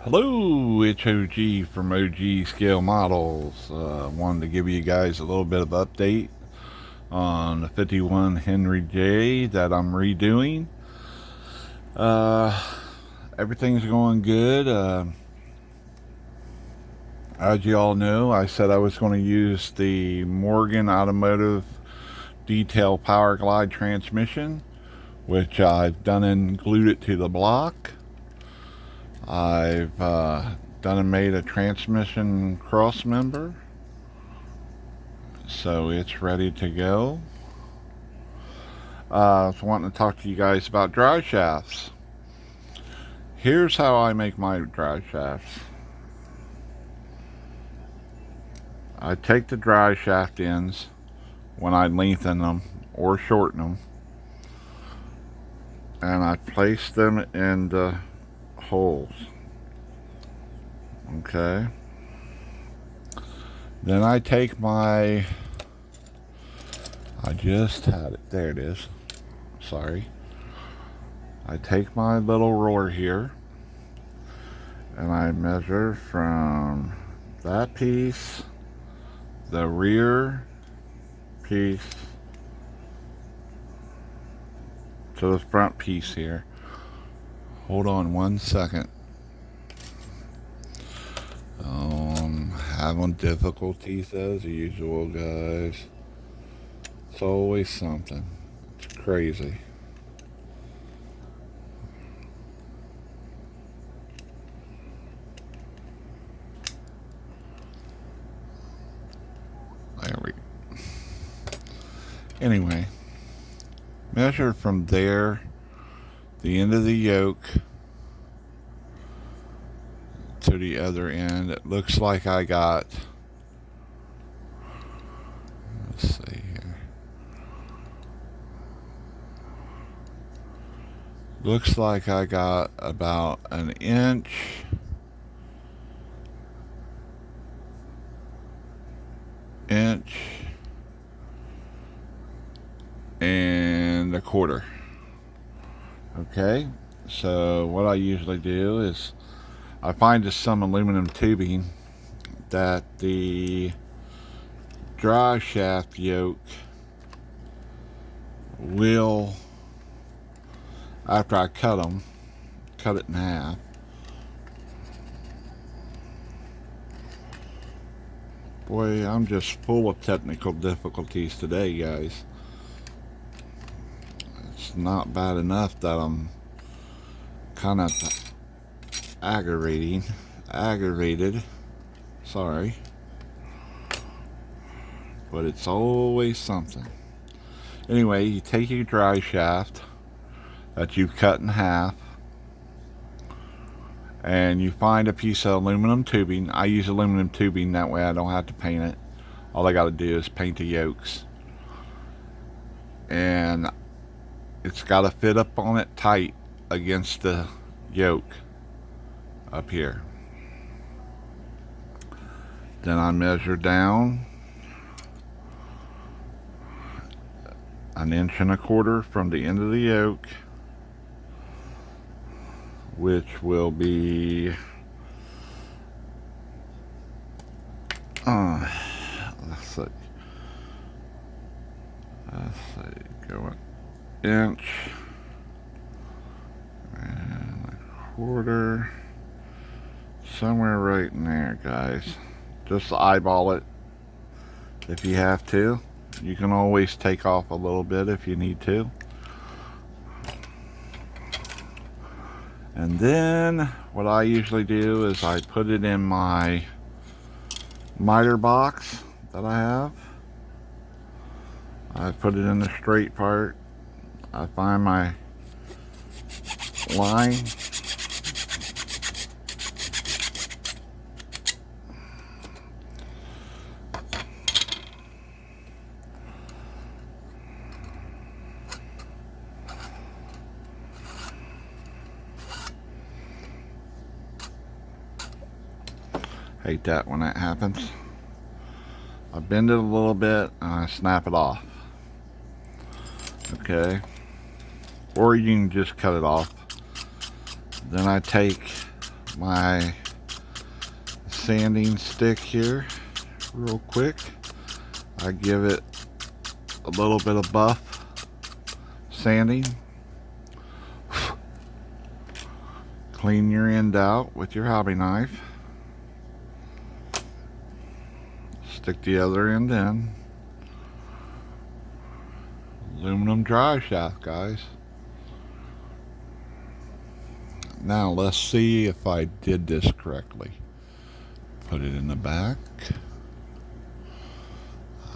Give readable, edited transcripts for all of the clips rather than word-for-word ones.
Hello, it's OG from OG Scale Models. Wanted to give you guys a little bit of update on the 51 Henry J that I'm redoing. Everything's going good. As you all know, I said I was going to use the Morgan Automotive Detail Power Glide transmission, which I've done and glued it to the block. I've done and made a transmission cross member, so it's ready to go. I was wanting to talk to you guys about drive shafts. Here's how I make my drive shafts. I take the drive shaft ends when I lengthen them or shorten them, and I place them in the holes. Okay. Then I take I just had it. There it is. Sorry. I take my little ruler here and I measure from that piece, the rear piece, to the front piece here. Hold on one second. Having difficulties as usual, guys. It's always something. It's crazy. There we go. Anyway, measure from there, the end of the yoke, to the other end. It looks like I got, let's see here. Looks like I got about an inch and a quarter. Okay, so what I usually do is I find just some aluminum tubing that the drive shaft yoke will, after I cut it in half. Boy, I'm just full of technical difficulties today, guys. It's not bad enough that I'm kind of aggravated, sorry, but it's always something. Anyway, you take your drive shaft that you've cut in half and you find a piece of aluminum tubing. I use aluminum tubing, that way I don't have to paint it. All I got to do is paint the yokes, and it's got to fit up on it tight against the yoke up here. Then I measure down an inch and a quarter from the end of the yoke, which will be let's see, go an inch and a quarter, somewhere right in there, guys. Just eyeball it if you have to. You can always take off a little bit if you need to. And then what I usually do is I put it in my miter box that I have. I put it in the straight part. I find my line. Hate that when that happens. I bend it a little bit and I snap it off. Okay, or you can just cut it off. Then I take my sanding stick here real quick. I give it a little bit of buff sanding. Clean your end out with your hobby knife. Stick the other end in. Aluminum dry shaft, guys. Now let's see if I did this correctly. Put it in the back.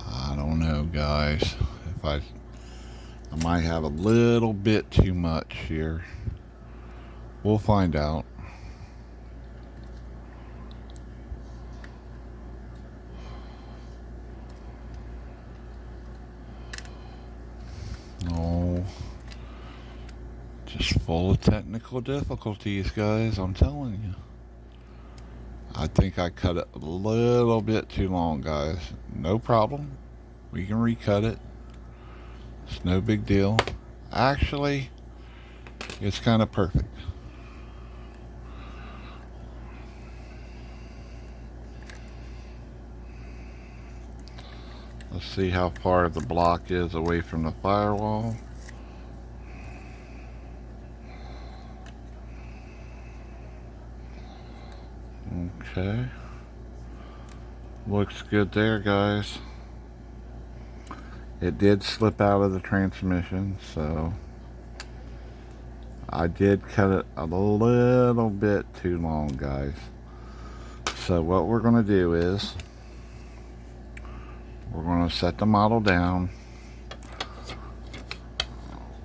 I don't know, guys. If I might have a little bit too much here. We'll find out. No. Just full of technical difficulties, guys. I'm telling you. I think I cut it a little bit too long, guys. No problem. We can recut it. It's no big deal. Actually, it's kind of perfect. Let's see how far the block is away from the firewall. Okay. Looks good there, guys. It did slip out of the transmission, so I did cut it a little bit too long, guys. So what we're going to do is we're going to set the model down.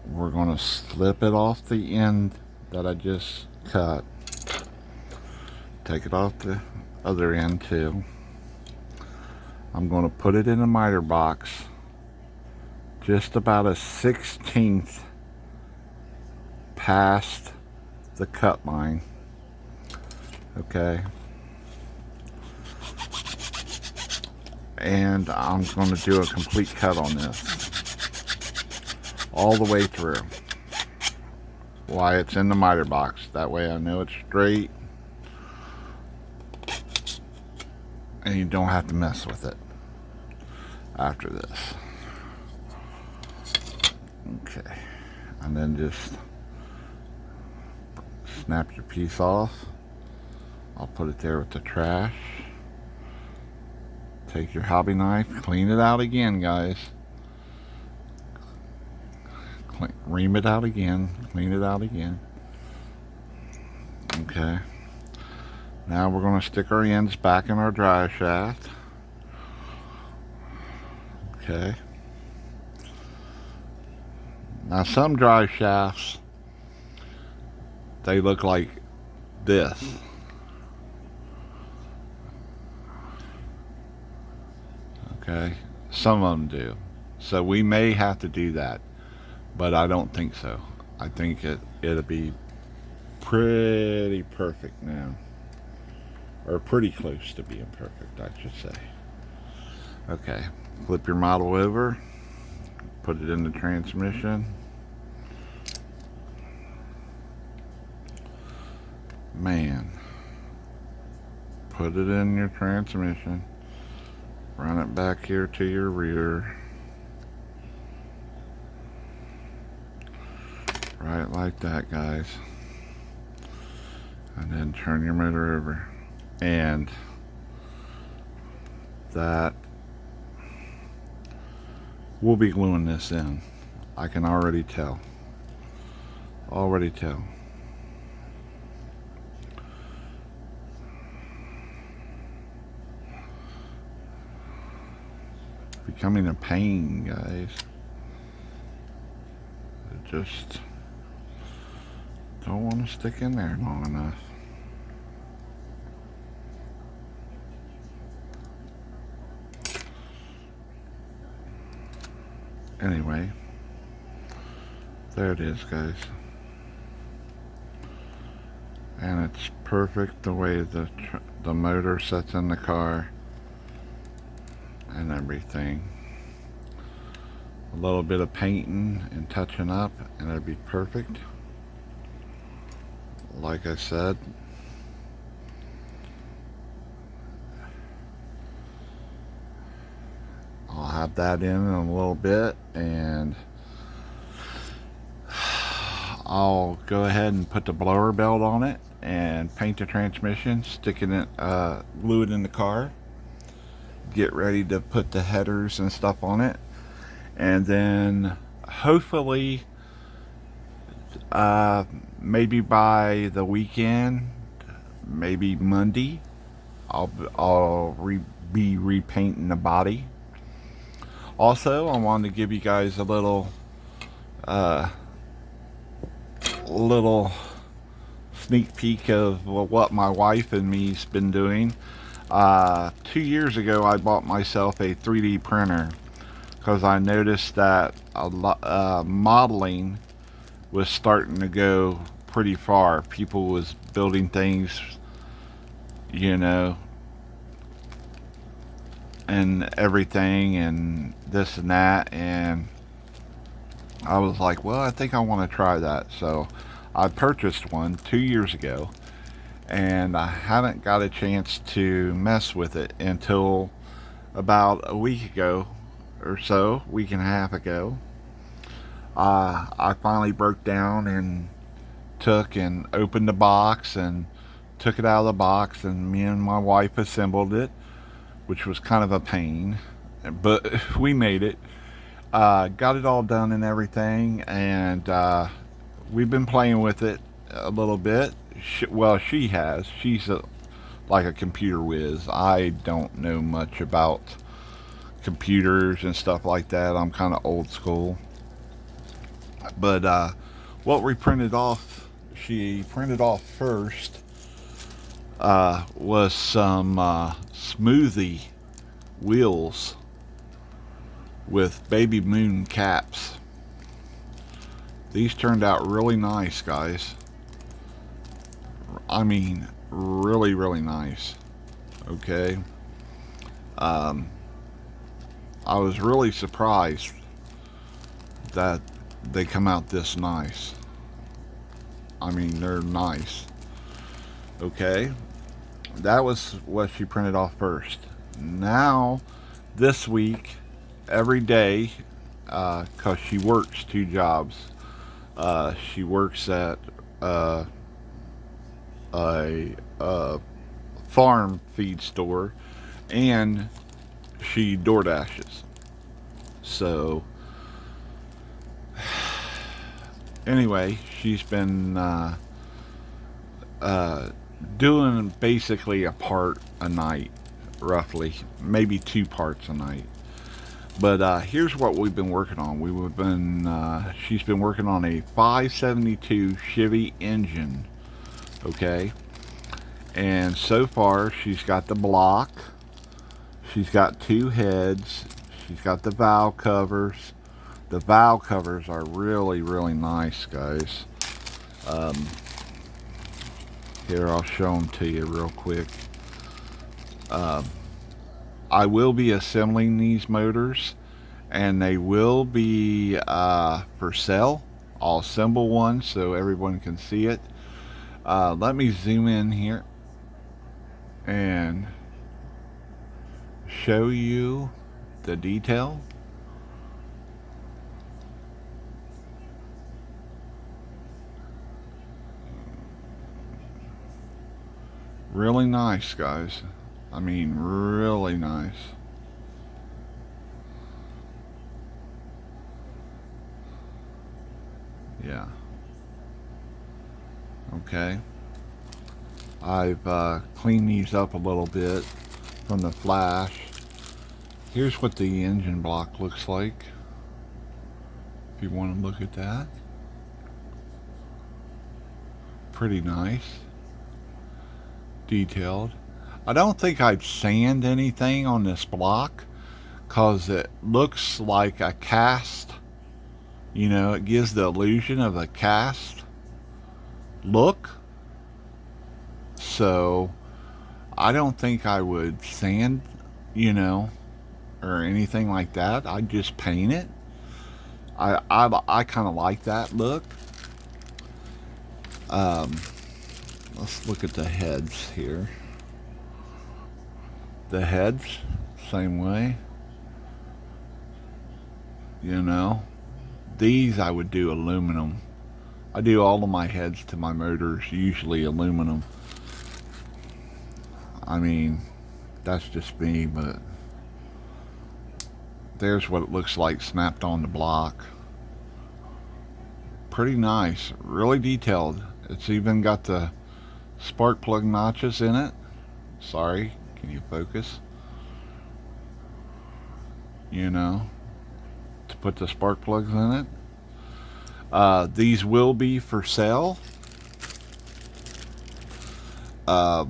We're going to slip it off the end that I just cut. Take it off the other end too. I'm going to put it in a miter box just about a 1/16 past the cut line. Okay. And I'm going to do a complete cut on this all the way through while it's in the miter box. That way I know it's straight and you don't have to mess with it after this. Okay, and then just snap your piece off. I'll put it there with the trash. Take your hobby knife, clean it out again, guys. Ream it out again, clean it out again. Okay. Now we're going to stick our ends back in our dry shaft. Okay. Now some dry shafts, they look like this. Okay. Some of them do. So we may have to do that, but I don't think so. I think it'll be pretty perfect now. Or pretty close to being perfect, I should say. Okay, flip your model over, put it in the transmission. Man, put it in your transmission, run it back here to your rear, right like that, guys, and then turn your motor over. And that, we'll be gluing this in. I can already tell. Becoming a pain, guys. It just don't want to stick in there long enough. Anyway, there it is, guys. And it's perfect the way the motor sets in the car and everything. A little bit of painting and touching up and it'll be perfect. Like I said, add that in a little bit, and I'll go ahead and put the blower belt on it and paint the transmission, glue it in the car, get ready to put the headers and stuff on it, and then hopefully maybe by the weekend, maybe Monday, I'll be repainting the body. Also, I wanted to give you guys a little sneak peek of what my wife and me's been doing. 2 years ago, I bought myself a 3D printer because I noticed that modeling was starting to go pretty far. People was building things, you know, and everything and this and that, and I was like, well, I think I want to try that. So I purchased one 2 years ago, and I haven't got a chance to mess with it until about a week ago or so, week and a half ago. I finally broke down and took and opened the box and took it out of the box, and me and my wife assembled it, which was kind of a pain, but we made it. Got it all done and everything, and we've been playing with it a little bit. She has. She's like a computer whiz. I don't know much about computers and stuff like that. I'm kind of old school. But what we printed off, she printed off first, was some smoothie wheels with baby moon caps. These turned out really nice, guys. I mean, really, really nice. Okay. I was really surprised that they come out this nice. I mean, they're nice. Okay. That was what she printed off first. Now, this week, every day, because she works 2 jobs. She works at a farm feed store, and she door dashes. So anyway, she's been doing basically a part a night, roughly, maybe 2 parts a night. But here's what we've been working on. She's been working on a 572 Chevy engine, okay? And so far, she's got the block, she's got 2 heads, she's got the valve covers. The valve covers are really, really nice, guys. Here, I'll show them to you real quick. I will be assembling these motors, and they will be for sale. I'll assemble one so everyone can see it. Let me zoom in here and show you the detail. Really nice, guys. I mean, really nice. Yeah. Okay. I've cleaned these up a little bit from the flash. Here's what the engine block looks like, if you want to look at that. Pretty nice. Detailed. I don't think I've sanded anything on this block because it looks like a cast. You know, it gives the illusion of a cast look. So I don't think I would sand, you know, or anything like that. I'd just paint it. I kind of like that look. Let's look at the heads here. The heads, same way. you know. These I would do aluminum. I do all of my heads to my motors usually aluminum. I mean, that's just me, but there's what it looks like snapped on the block. Pretty nice, really detailed. It's even got the spark plug notches in it. Sorry, can you focus? You know, to put the spark plugs in it. These will be for sale. Uh,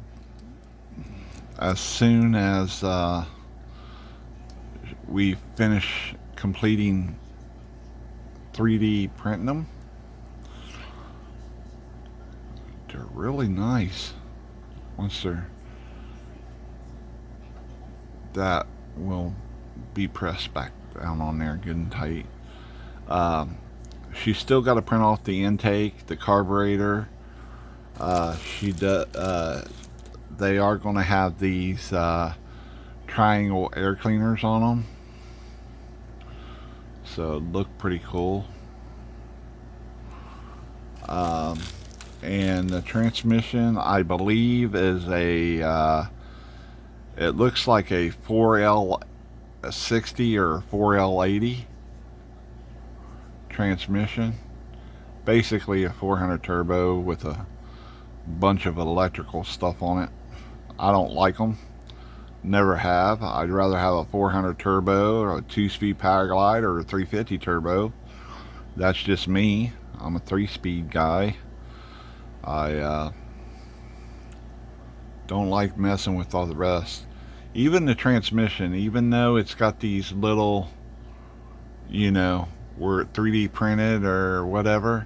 as soon as we finish completing 3D printing them. They're really nice. Once they're, that will be pressed back down on there good and tight. She's still got to print off the intake, the carburetor. They are going to have these triangle air cleaners on them, so it look pretty cool. And the transmission, I believe, is a it looks like a 4L60 or 4L80 transmission. Basically a 400 turbo with a bunch of electrical stuff on it. I don't like them. Never have. I'd rather have a 400 turbo or a 2-speed power glide or a 350 turbo. That's just me. I'm a 3-speed guy. I don't like messing with all the rest. Even the transmission, even though it's got these little, you know, were 3D printed or whatever,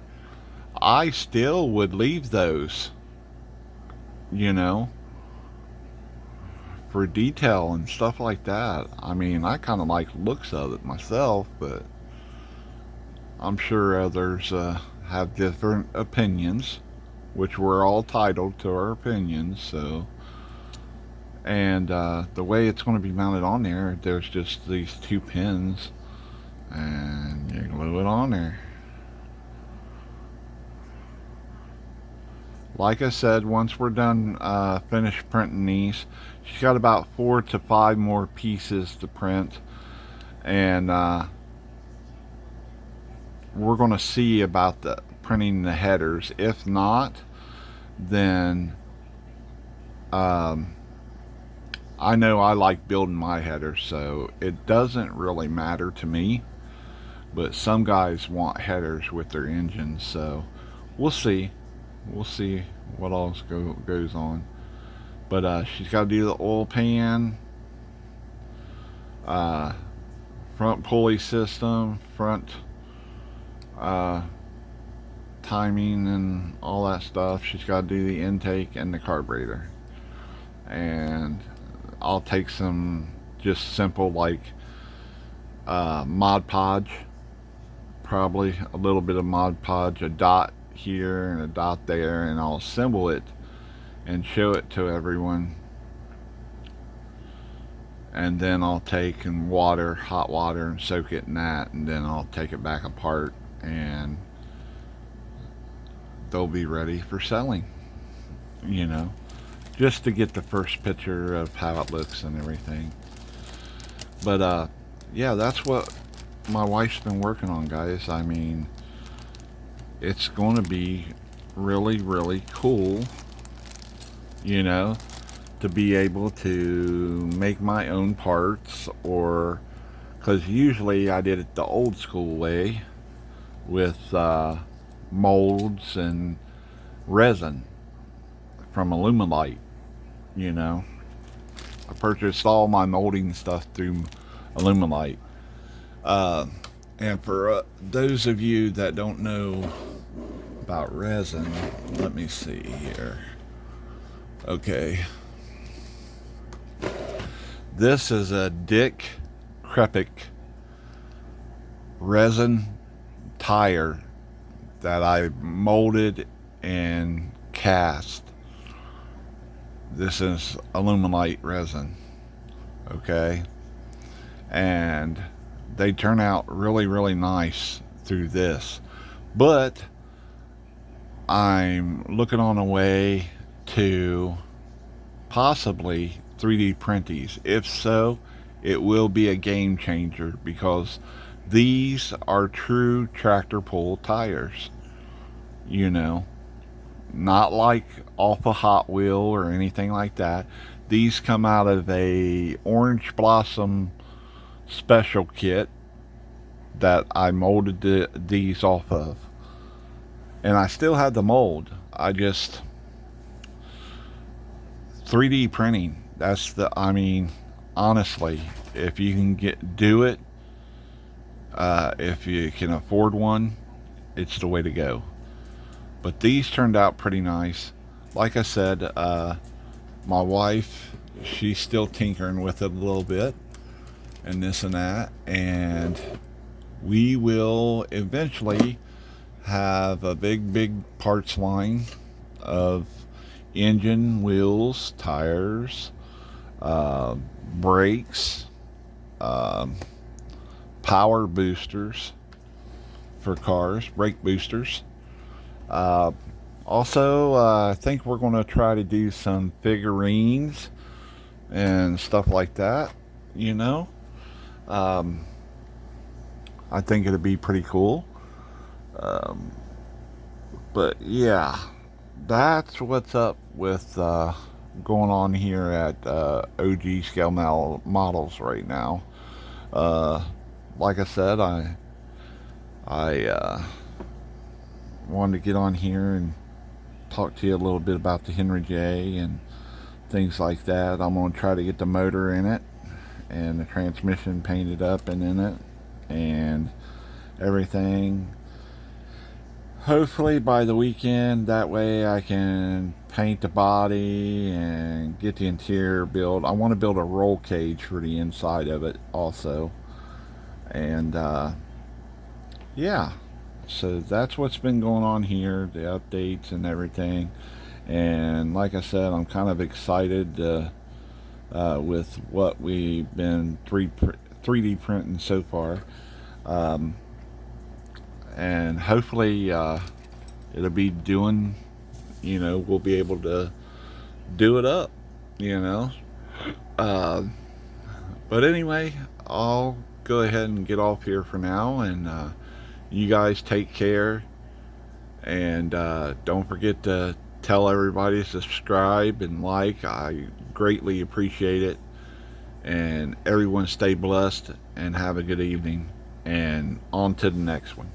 I still would leave those, you know, for detail and stuff like that. I mean, I kind of like looks of it myself, but I'm sure others have different opinions, which we're all titled to our opinions. So, and the way it's going to be mounted on there, there's just these 2 pins, and you glue it on there. Like I said, once we're done finished printing these, she's got about 4 to 5 more pieces to print, and we're going to see about the printing the headers. If not, then I know I like building my headers, so it doesn't really matter to me, but some guys want headers with their engines, so we'll see what else goes on. But she's got to do the oil pan, front pulley system, front timing and all that stuff. She's got to do the intake and the carburetor. And I'll take some just simple like Mod Podge, probably a little bit of Mod Podge, a dot here and a dot there, and I'll assemble it and show it to everyone. And then I'll take and hot water, and soak it in that, and then I'll take it back apart, and they'll be ready for selling, you know, just to get the first picture of how it looks and everything. But yeah, that's what my wife's been working on, guys. I mean, it's going to be really, really cool, you know, to be able to make my own parts, or because usually I did it the old school way with molds and resin from Alumilite, you know. I purchased all my molding stuff through Alumilite. And for those of you that don't know about resin, let me see here. Okay. This is a Dick Krepic resin tire that I molded and cast. This is Alumilite resin. Okay. And they turn out really, really nice through this. But I'm looking on a way to possibly 3D print these. If so, it will be a game changer because these are true tractor pull tires. You know, not like off a Hot Wheel or anything like that. These come out of a Orange Blossom special kit that I molded these off of. And I still have the mold. I just 3D printing. That's the I mean, honestly, if you can do it, if you can afford one, it's the way to go. But these turned out pretty nice. Like I said, my wife, she's still tinkering with it a little bit and this and that, and we will eventually have a big parts line of engine, wheels, tires, brakes, uh, power boosters for cars, brake boosters. Uh, Also, I think we're going to try to do some figurines and stuff like that. You know, um, I think it'd be pretty cool. Um, but yeah, that's what's up with going on here at OG Scale Models right now. Uh, like I said, I wanted to get on here and talk to you a little bit about the Henry J and things like that. I'm going to try to get the motor in it and the transmission painted up and in it and everything. Hopefully by the weekend, that way I can paint the body and get the interior built. I want to build a roll cage for the inside of it also. And yeah, so that's what's been going on here, the updates and everything. And like I said, I'm kind of excited with what we've been 3D printing so far. And hopefully it'll be doing, we'll be able to do it up, you know. Uh, but anyway, I'll go ahead and get off here for now, and you guys take care, and don't forget to tell everybody to subscribe and like. I greatly appreciate it, and everyone stay blessed and have a good evening, and on to the next one.